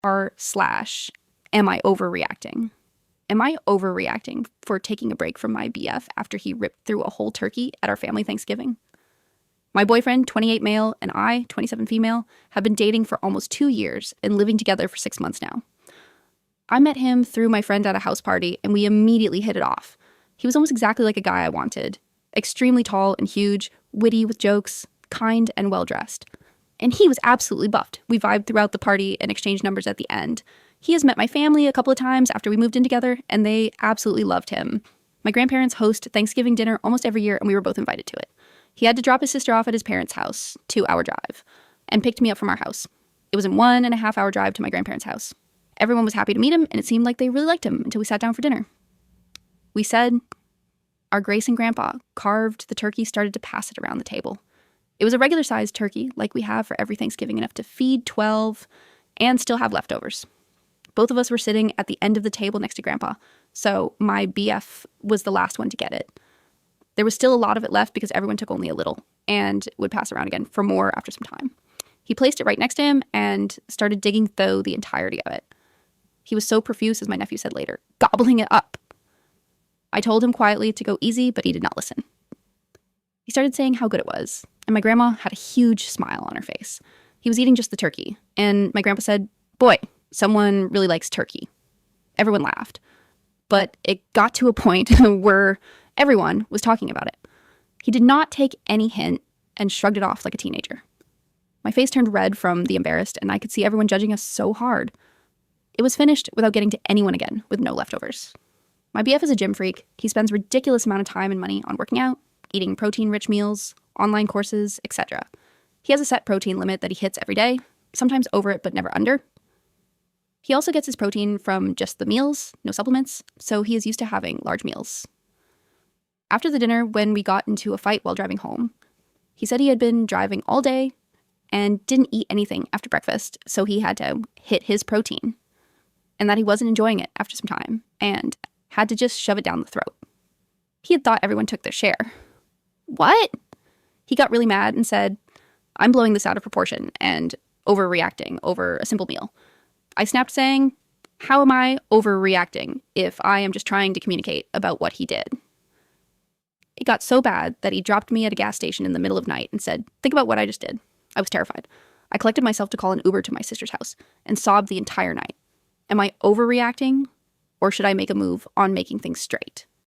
Am I overreacting? Am I overreacting for taking a break from my BF after he ripped through a whole turkey at our family Thanksgiving? My boyfriend, 28 male, and I, 27 female, have been dating for almost 2 years and living together for 6 months now. I met him through my friend at a house party, and we immediately hit it off. He was almost exactly like a guy I wanted. Extremely tall and huge, witty with jokes, kind and well-dressed. And he was absolutely buffed. We vibed throughout the party and exchanged numbers at the end. He has met my family a couple of times after we moved in together, and they absolutely loved him. My grandparents host Thanksgiving dinner almost every year, and we were both invited to it. He had to drop his sister off at his parents' house, 2-hour drive, and picked me up from our house. It was a 1.5-hour drive to my grandparents' house. Everyone was happy to meet him, and it seemed like they really liked him until we sat down for dinner. We said, our Grace and Grandpa carved the turkey, started to pass it around the table. It was a regular-sized turkey, like we have for every Thanksgiving, enough to feed 12 and still have leftovers. Both of us were sitting at the end of the table next to Grandpa, so my BF was the last one to get it. There was still a lot of it left because everyone took only a little and would pass around again for more after some time. He placed it right next to him and started digging through the entirety of it. He was so profuse, as my nephew said later, gobbling it up. I told him quietly to go easy, but he did not listen. He started saying how good it was, and my grandma had a huge smile on her face. He was eating just the turkey, and my grandpa said, "Boy, someone really likes turkey." Everyone laughed, but it got to a point where everyone was talking about it. He did not take any hint and shrugged it off like a teenager. My face turned red from the embarrassed, and I could see everyone judging us so hard. It was finished without getting to anyone again, with no leftovers. My BF is a gym freak. He spends a ridiculous amount of time and money on working out, eating protein-rich meals, online courses, etc. He has a set protein limit that he hits every day, sometimes over it but never under. He also gets his protein from just the meals, no supplements, so he is used to having large meals. After the dinner, when we got into a fight while driving home, he said he had been driving all day and didn't eat anything after breakfast, so he had to hit his protein, and that he wasn't enjoying it after some time and had to just shove it down the throat. He had thought everyone took their share. What? He got really mad and said, "I'm blowing this out of proportion and overreacting over a simple meal." I snapped saying, "How am I overreacting if I am just trying to communicate about what he did?" It got so bad that he dropped me at a gas station in the middle of night and said, "Think about what I just did." I was terrified. I collected myself to call an Uber to my sister's house and sobbed the entire night. Am I overreacting, or should I make a move on making things straight?